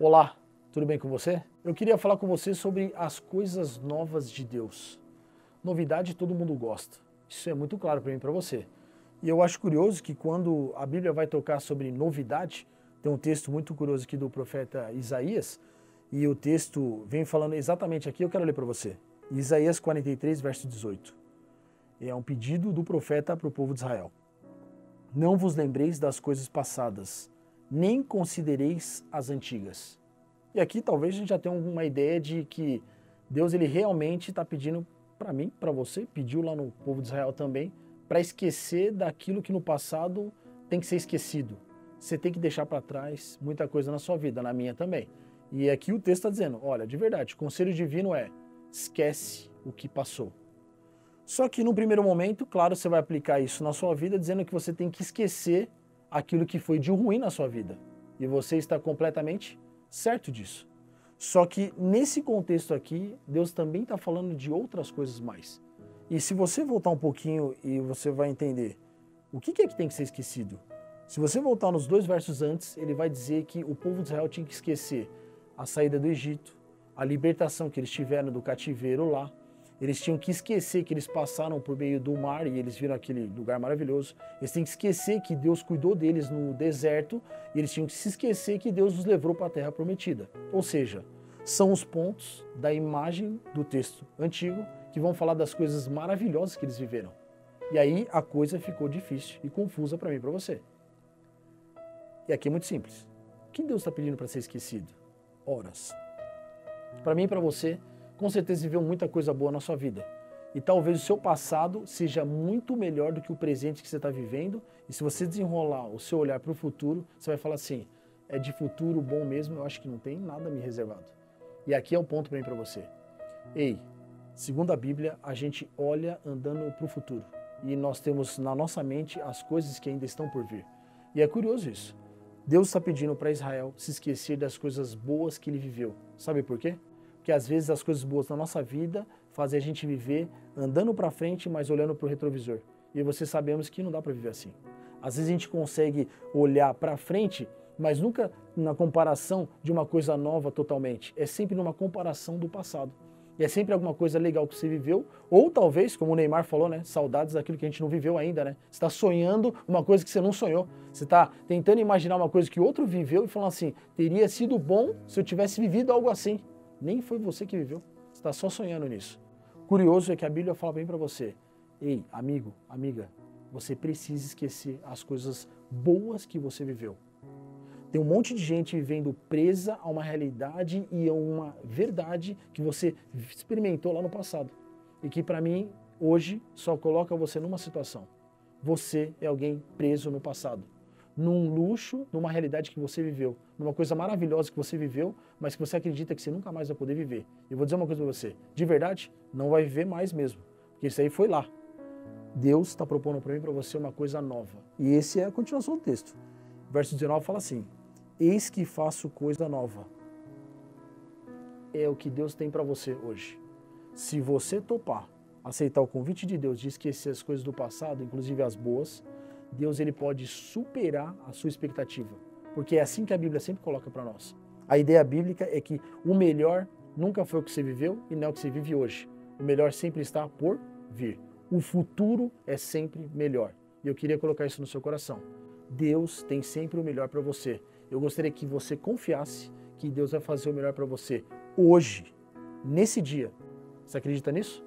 Olá, tudo bem com você? Eu queria falar com você sobre as coisas novas de Deus. Novidade todo mundo gosta. Isso é muito claro para mim e para você. E eu acho curioso que quando a Bíblia vai tocar sobre novidade, tem um texto muito curioso aqui do profeta Isaías, e o texto vem falando exatamente aqui, eu quero ler para você. Isaías 43, verso 18. É um pedido do profeta para o povo de Israel. Não vos lembreis das coisas passadas, nem considereis as antigas. E aqui talvez a gente já tenha uma ideia de que Deus ele realmente está pedindo para mim, para você, pediu lá no povo de Israel também, para esquecer daquilo que no passado tem que ser esquecido. Você tem que deixar para trás muita coisa na sua vida, na minha também. E aqui o texto está dizendo, olha, de verdade, o conselho divino é, esquece o que passou. Só que no primeiro momento, claro, você vai aplicar isso na sua vida, dizendo que você tem que esquecer aquilo que foi de ruim na sua vida. E você está completamente certo disso. Só que nesse contexto aqui, Deus também está falando de outras coisas mais. E se você voltar um pouquinho e você vai entender o que é que tem que ser esquecido. Se você voltar nos 2 versos antes, ele vai dizer que o povo de Israel tinha que esquecer a saída do Egito, a libertação que eles tiveram do cativeiro lá. Eles tinham que esquecer que eles passaram por meio do mar e eles viram aquele lugar maravilhoso. Eles tinham que esquecer que Deus cuidou deles no deserto e eles tinham que se esquecer que Deus os levou para a terra prometida. Ou seja, são os pontos da imagem do texto antigo que vão falar das coisas maravilhosas que eles viveram. E aí a coisa ficou difícil e confusa para mim e para você. E aqui é muito simples. O que Deus está pedindo para ser esquecido? Horas. Para mim e para você, com certeza viveu muita coisa boa na sua vida. E talvez o seu passado seja muito melhor do que o presente que você está vivendo. E se você desenrolar o seu olhar para o futuro, você vai falar assim, é de futuro bom mesmo, eu acho que não tem nada me reservado. E aqui é o ponto para mim para você. Ei, segundo a Bíblia, a gente olha andando para o futuro. E nós temos na nossa mente as coisas que ainda estão por vir. E é curioso isso. Deus está pedindo para Israel se esquecer das coisas boas que ele viveu. Sabe por quê? Porque às vezes as coisas boas na nossa vida fazem a gente viver andando para frente, mas olhando para o retrovisor. E você sabemos que não dá para viver assim. Às vezes a gente consegue olhar para frente, mas nunca na comparação de uma coisa nova totalmente. É sempre numa comparação do passado. E é sempre alguma coisa legal que você viveu, ou talvez, como o Neymar falou, né, saudades daquilo que a gente não viveu ainda, né? Você está sonhando uma coisa que você não sonhou. Você está tentando imaginar uma coisa que outro viveu e falando assim, teria sido bom se eu tivesse vivido algo assim. Nem foi você que viveu, você está só sonhando nisso. Curioso é que a Bíblia fala bem para você, ei, amigo, amiga, você precisa esquecer as coisas boas que você viveu. Tem um monte de gente vivendo presa a uma realidade e a uma verdade que você experimentou lá no passado. E que para mim, hoje, só coloca você numa situação. Você é alguém preso no passado. Num luxo, numa realidade que você viveu. Numa coisa maravilhosa que você viveu, mas que você acredita que você nunca mais vai poder viver. Eu vou dizer uma coisa para você. De verdade, não vai viver mais mesmo. Porque isso aí foi lá. Deus está propondo para mim e para você uma coisa nova. E esse é a continuação do texto. Verso 19 fala assim, eis que faço coisa nova. É o que Deus tem para você hoje. Se você topar, aceitar o convite de Deus de esquecer as coisas do passado, inclusive as boas, Deus ele pode superar a sua expectativa. Porque é assim que a Bíblia sempre coloca para nós. A ideia bíblica é que o melhor nunca foi o que você viveu e não é o que você vive hoje. O melhor sempre está por vir. O futuro é sempre melhor. E eu queria colocar isso no seu coração. Deus tem sempre o melhor para você. Eu gostaria que você confiasse que Deus vai fazer o melhor para você hoje, nesse dia. Você acredita nisso?